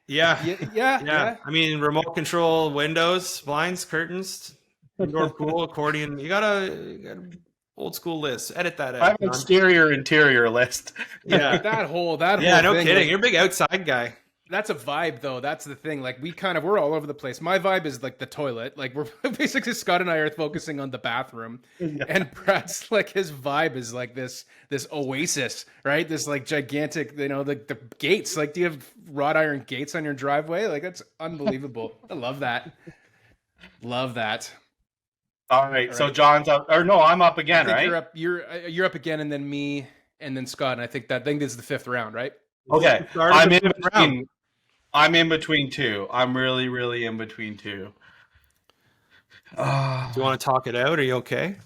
Yeah. Yeah. I mean, remote control windows, blinds, curtains, indoor pool, accordion. You got a old school list. Edit that I out, have an John. exterior interior list. Yeah. That whole Yeah, no thing, kidding. like, You're a big outside guy. that's a vibe though. That's the thing. Like we're all over the place. My vibe is like the toilet. Like we're basically Scott and I are focusing on the bathroom, and Brad's like his vibe is like this oasis, right? This like gigantic, the gates. Like, do you have wrought iron gates on your driveway? Like that's unbelievable. I love that. Love that. All right, All so right. John's up, or no, I'm up I again, think right? you're up again, and then me, and then Scott. And I think this is the fifth round, right? Okay, Start of I'm the in fifth round. between. I'm in between two. I'm really, really in between two. Do you want to talk it out? Are you okay?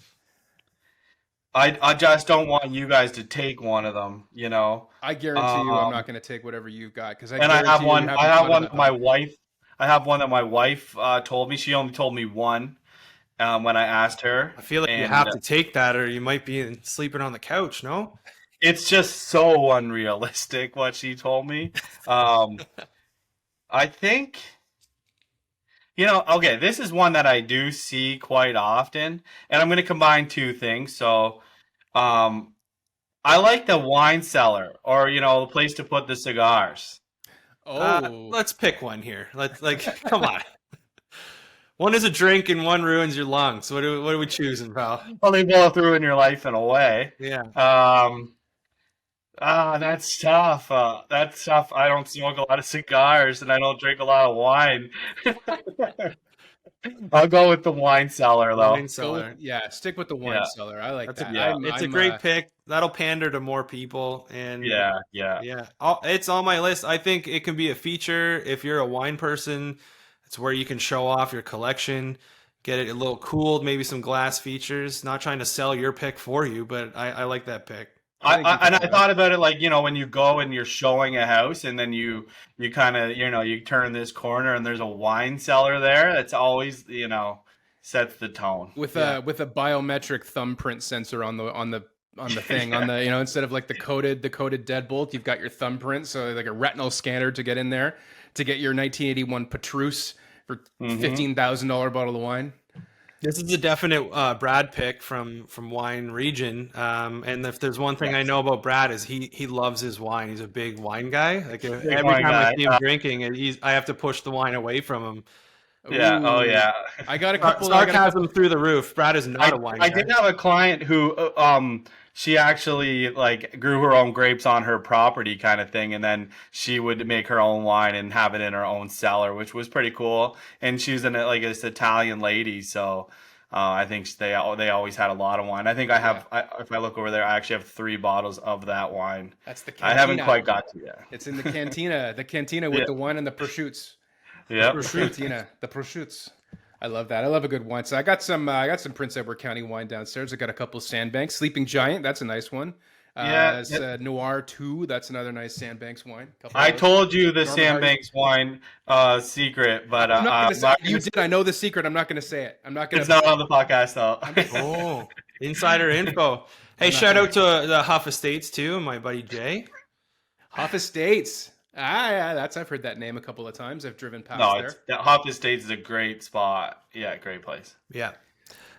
I just don't want you guys to take one of them, you know. I guarantee you, I'm not going to take whatever you've got because I And I guarantee have you one. you're I having have fun one with that my them. wife. I have one that my wife told me. She only told me one when I asked her. I feel like you And, have to take that, or you might be sleeping on the couch. No. it's just so unrealistic what she told me. I think, okay, this is one that I do see quite often, and I'm going to combine two things. So, I like the wine cellar, or a place to put the cigars. Oh, Let's pick one here. Let's come on. One is a drink and one ruins your lungs. What are we choosing, pal? Well, they both ruin your life in a way. Yeah. That's tough. That's tough. I don't smoke a lot of cigars, and I don't drink a lot of wine. I'll go with the wine cellar, though. Wine cellar. stick with the wine Yeah. cellar. I like that. yeah. It's a great pick. That'll pander to more people, and Yeah. it's on my list. I think it can be a feature if you're a wine person. It's where you can show off your collection, get it a little cooled, maybe some glass features. Not trying to sell your pick for you, but I like that pick. I thought about it like, when you go and you're showing a house, and then you kind of, you turn this corner and there's a wine cellar there. That's always, sets the tone. with a biometric thumbprint sensor on the thing instead of like the coded deadbolt, you've got your thumbprint, so like a retinal scanner to get in there to get your 1981 Petrus for $15,000 bottle of wine. This is a definite Brad pick from Wine Region. And if there's one thing I know about Brad is he loves his wine. He's a big wine guy. Like every time I see him drinking, I have to push the wine away from him. Yeah. Ooh. Oh, yeah. I got a couple. Sarcasm through the roof. Brad is not a wine guy. I did have a client who she actually like grew her own grapes on her property kind of thing, and then she would make her own wine and have it in her own cellar, which was pretty cool. And she's this Italian lady, so I think they always had a lot of wine. I think I have if I look over there, I actually have 3 bottles of that wine. That's the cantina. I haven't quite got to yet. It's in the cantina. The cantina with the wine and the prosciutto. Yeah. Cantina, the prosciutto. I love that. I love a good wine. So I got some Prince Edward County wine downstairs. I got a couple Sandbanks. Sleeping Giant, that's a nice one. Noir 2, that's another nice Sandbanks wine. I told you the Sandbanks wine secret, but I'm not gonna say, you did. I know the secret. I'm not going to say it. I'm not going to. It's not on the podcast though. Oh, insider info. Hey, shout out to the Huff Estates too, my buddy Jay. Huff Estates. Yeah, I've heard that name a couple of times. I've driven past there. Huff Estates is a great spot. Yeah, great place. Yeah.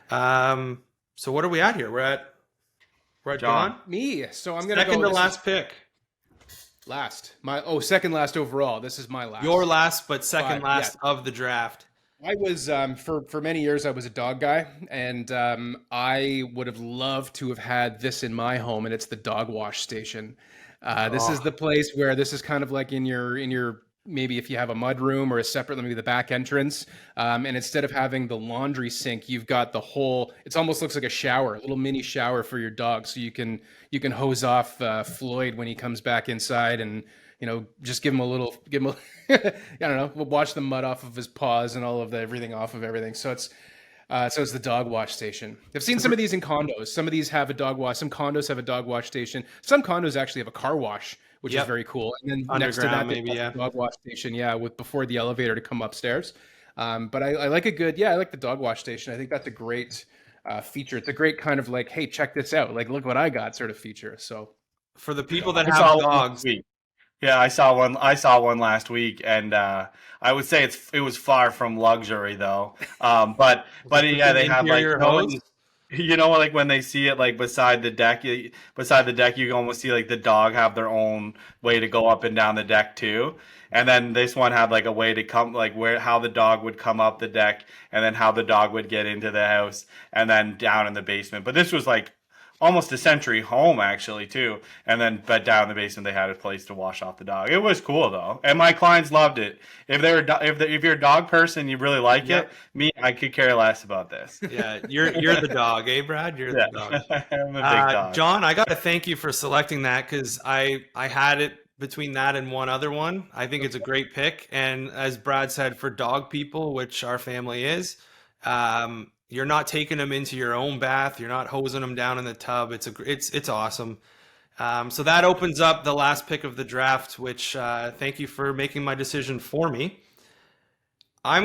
So what are we at here? We're at John. Me. So I'm gonna second to last pick. Last. Second last overall. This is my last. Your last, but second last of the draft. I was for many years I was a dog guy, and I would have loved to have had this in my home, and it's the dog wash station. This is the place where this is kind of like in your maybe if you have a mud room or a separate, maybe the back entrance. And instead of having the laundry sink, you've got the whole, it almost looks like a shower, a little mini shower for your dog. So you can hose off Floyd when he comes back inside and, just give him I don't know, we'll wash the mud off of his paws and all of everything off of everything. So it's the dog wash station. I've seen some of these in condos. Some of these have a dog wash. Some condos have a dog wash station. Some condos actually have a car wash which is Yep. very cool. And then next to that, Underground, they maybe, have yeah. the dog wash station, with before the elevator to come upstairs. But I like I like the dog wash station. I think that's a great feature. It's a great kind of like, hey, check this out. Like, look what I got sort of feature. So For the people that I have saw one last dogs, week. Yeah, I saw one. I saw one last week, and I would say it was far from luxury though. But yeah, the they have like interior hose. like when they see it like beside the deck, you can almost see like the dog have their own way to go up and down the deck too. And then this one had like a way to come like where how the dog would come up the deck, and then how the dog would get into the house, and then down in the basement. But this was like almost a century home actually too, and then but down in the basement they had a place to wash off the dog. It was cool though, and my clients loved it. If if you're a dog person, you really like Yep. it. Me, I could care less about this. Yeah, you're the dog, eh, Brad? You're the dog. I'm a big dog. John, I got to thank you for selecting that because I had it between that and one other one. I think it's a great pick, and as Brad said, for dog people, which our family is, you're not taking them into your own bath. You're not hosing them down in the tub. It's awesome. So that opens up the last pick of the draft, which thank you for making my decision for me. I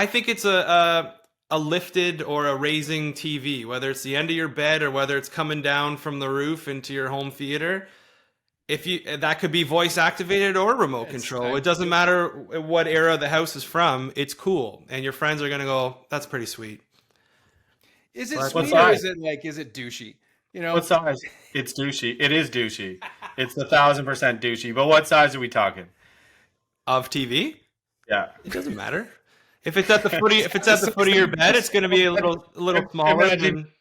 think it's a lifted or a raising TV, whether it's the end of your bed or whether it's coming down from the roof into your home theater. That could be voice activated or remote control. It doesn't matter what era the house is from. It's cool, and your friends are gonna go, "That's pretty sweet." is it What sweet or size? is it douchey? You know, What size? It's douchey. It is douchey. It's 1,000% douchey. But what size are we talking? Of TV, Yeah. it doesn't matter. If it's at the foot of your bed, it's gonna be a little smaller Imagine- than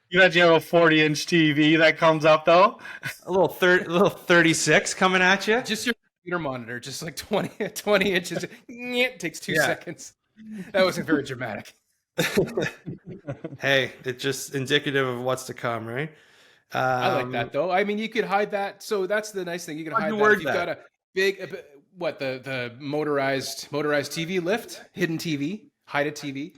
You imagine you have a 40-inch TV that comes up though. a little 36 coming at you. just your computer monitor, just like 20 inches. It takes 2 Yeah. seconds. That wasn't very dramatic. Hey, it's just indicative of what's to come, right? I like that though. I mean, you could hide that. So that's the nice thing. You can How'd hide you that. word If you've that? got a big, the motorized TV lift, hidden TV, hide a TV.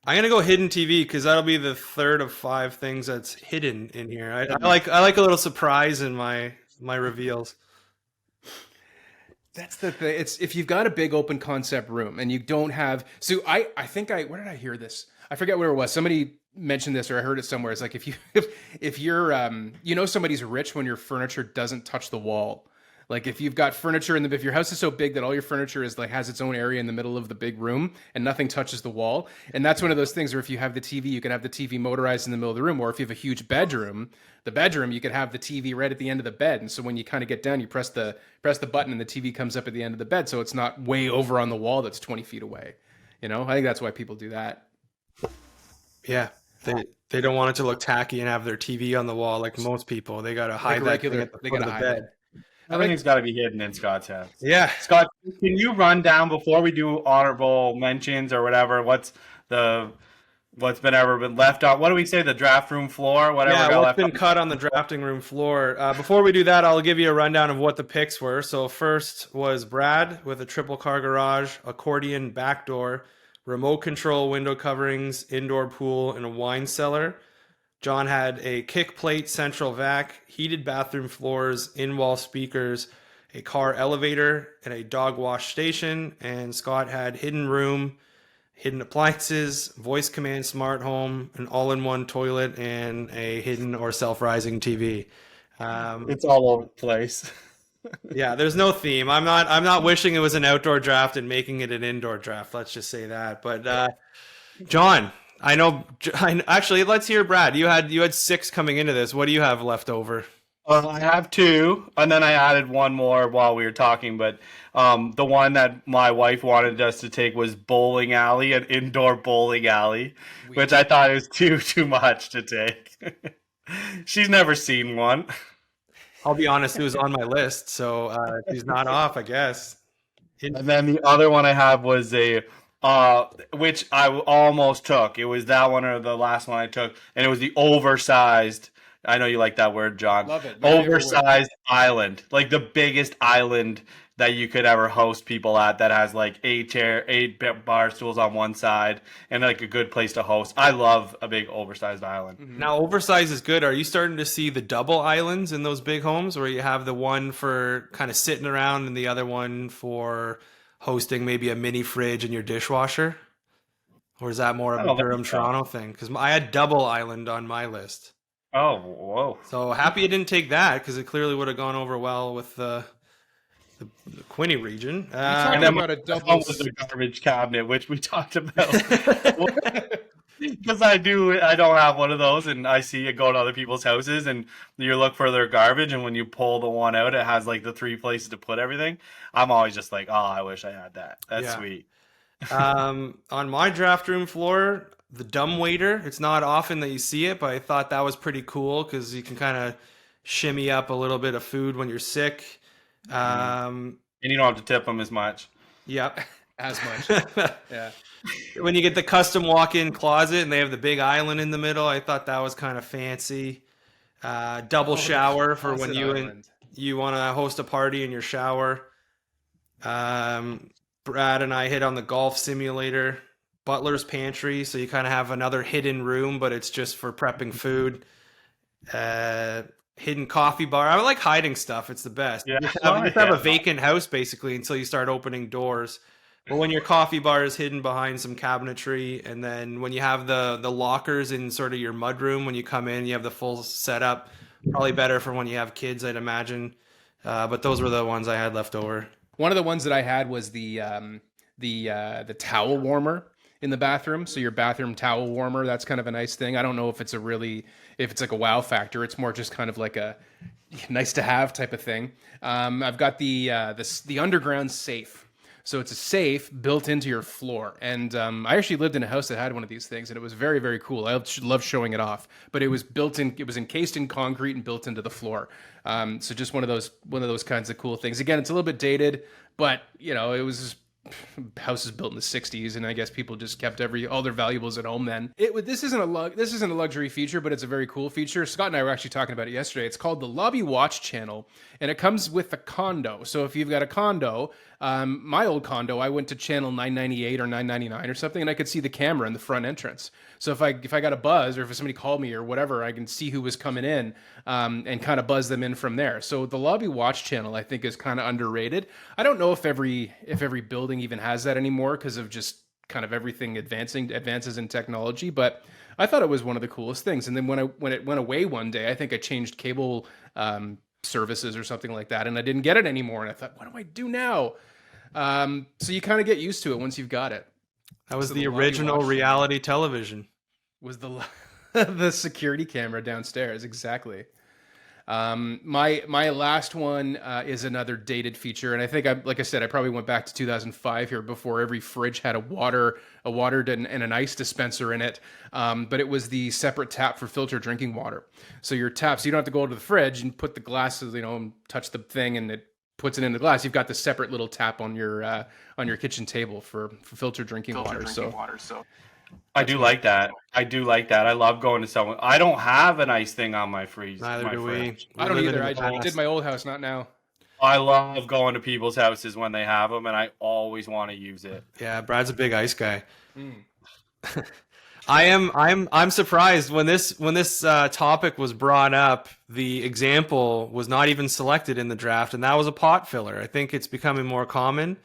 I'm gonna go hidden TV because that'll be the third of 5 things that's hidden in here. I like a little surprise in my reveals. That's the thing. It's if you've got a big open concept room and you don't have. So I think where did I hear this? I forget where it was. Somebody mentioned this or I heard it somewhere. It's like if you're somebody's rich when your furniture doesn't touch the wall. Like if you've got furniture if your house is so big that all your furniture is like has its own area in the middle of the big room and nothing touches the wall. And that's one of those things where if you have the TV, you can have the TV motorized in the middle of the room, or if you have a huge bedroom, you could have the TV right at the end of the bed. And so when you kind of get down, you press the button and the TV comes up at the end of the bed. So it's not way over on the wall that's 20 feet away. I think that's why people do that. Yeah, they don't want it to look tacky and have their TV on the wall like most people. They gotta hide that thing at the foot of the bed. Everything's got to be hidden in Scott's house. Yeah, Scott, can you run down before we do honorable mentions or whatever? What's been left out? What do we say? The draft room floor, whatever. yeah. got What's left been on- cut on the drafting room floor? Before we do that, I'll give you a rundown of what the picks were. So first was Brad with a triple car garage, accordion back door, remote control window coverings, indoor pool, and a wine cellar. John had a kick plate central vac, heated bathroom floors, in-wall speakers, a car elevator, and a dog wash station. And Scott had hidden room, hidden appliances, voice command smart home, an all-in-one toilet, and a hidden or self-rising TV. It's all over the place. Yeah, there's no theme. I'm not wishing it was an outdoor draft and making it an indoor draft. Let's just say that. But John, actually, let's hear Brad. You had 6 coming into this. What do you have left over? I have 2, and then I added one more while we were talking. But the one that my wife wanted us to take was bowling alley, an indoor bowling alley, which I thought was too much to take. She's never seen one. I'll be honest, it was on my list, so he's not off, I guess. And then the other one I have was which I almost took. It was that one or the last one I took, and it was the oversized. I know you like that word, John. Love it. Oversized island, like the biggest island that you could ever host people at, that has like 8 bar stools on one side and like a good place to host. I love a big oversized island. Now, oversized is good. Are you starting to see the double islands in those big homes where you have the one for kind of sitting around and the other one for hosting maybe a mini fridge and your dishwasher? Or is that more of a Durham, Toronto thing? Because I had double island on my list. Oh, whoa. So happy you didn't take that, because it clearly would have gone over well with the Quinte region. talking And then about a my double phone was the garbage cabinet, which we talked about. Because I don't have one of those, and I see it go to other people's houses, and you look for their garbage, and when you pull the one out, it has like the 3 places to put everything. I'm always just like, oh, I wish I had that. That's sweet. On my draft room floor, the dumbwaiter. It's not often that you see it, but I thought that was pretty cool because you can kind of shimmy up a little bit of food when you're sick. And you don't have to tip them as much. Yep. As much. Yeah. When you get the custom walk-in closet and they have the big island in the middle, I thought that was kind of fancy. Double shower for when you want to host a party in your shower. Brad and I hit on the golf simulator. Butler's pantry, so you kind of have another hidden room, but it's just for prepping food. Hidden coffee bar. I like hiding stuff. It's the best. Yeah. You just have a vacant house basically until you start opening doors. But when your coffee bar is hidden behind some cabinetry, and then when you have the lockers in sort of your mudroom, when you come in, you have the full setup. Probably better for when you have kids, I'd imagine. But those were the ones I had left over. One of the ones that I had was the towel warmer in the bathroom. So your bathroom towel warmer, that's kind of a nice thing. I don't know if it's like a wow factor. It's more just kind of like a nice to have type of thing. I've got the underground safe. So it's a safe built into your floor. And I actually lived in a house that had one of these things, and it was very, very cool. I love showing it off. But it was encased in concrete and built into the floor. So just one of those kinds of cool things. Again, it's a little bit dated, but it was houses built in the 60s, and I guess people just kept all their valuables at home then. This isn't a luxury feature, but it's a very cool feature. Scott and I were actually talking about it yesterday. It's called the Lobby Watch channel, and it comes with a condo. So if you've got a condo, my old condo, I went to channel 998 or 999 or something, and I could see the camera in the front entrance. So if I got a buzz, or if somebody called me or whatever, I can see who was coming in and kind of buzz them in from there. So the Lobby Watch channel, I think, is kind of underrated. I don't know if every building even has that anymore because of just kind of everything advances in technology, but I thought it was one of the coolest things. And then when it went away one day, I think I changed cable services or something like that, and I didn't get it anymore. And I thought, what do I do now? So you kind of get used to it once you've got it. That was the original reality television. Was the security camera downstairs. Exactly. My last one is another dated feature, and I think like I said, I probably went back to 2005 here before every fridge had a water and an ice dispenser in it. But it was the separate tap for filtered drinking water. So your tap, so you don't have to go to the fridge and put the glasses, and touch the thing, and it puts it in the glass. You've got the separate little tap on your kitchen table for filtered drinking water. I do like that. I love going to someone. I don't have an ice thing on my fridge. Neither do we. I don't either. I did my old house, not now. I love going to people's houses when they have them, and I always want to use it. Yeah, Brad's a big ice guy. I'm surprised when this topic was brought up. The example was not even selected in the draft, and that was a pot filler. I think it's becoming more common.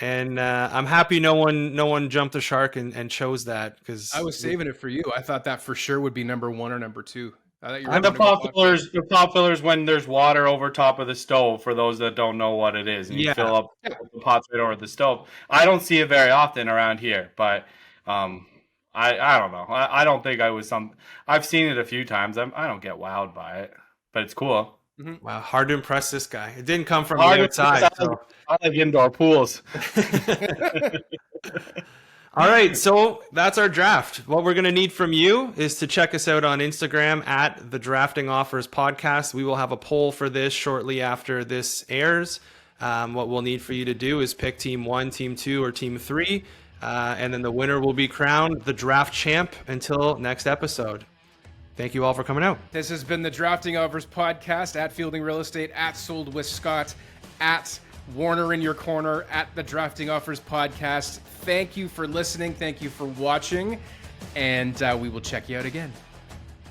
And I'm happy no one jumped the shark and chose that, because I was saving it for you. I thought that for sure would be number 1 or number 2. The pop fillers when there's water over top of the stove, for those that don't know what it is, and you fill up the pots right over the stove. I don't see it very often around here, but I don't know. I don't think I've seen it a few times. I don't get wowed by it, but it's cool. Mm-hmm. Wow, hard to impress this guy. It didn't come from the outside. I like indoor pools. All right, so that's our draft. What we're going to need from you is to check us out on Instagram at TheDraftingOffersPodcast. We will have a poll for this shortly after this airs. What we'll need for you to do is pick Team 1, Team 2, or Team 3, and then the winner will be crowned the draft champ until next episode. Thank you all for coming out. This has been the Drafting Offers Podcast, at Fielding Real Estate, at Sold with Scott, at Warner in your corner at the Drafting Offers Podcast. Thank you for listening. Thank you for watching. And we will check you out again.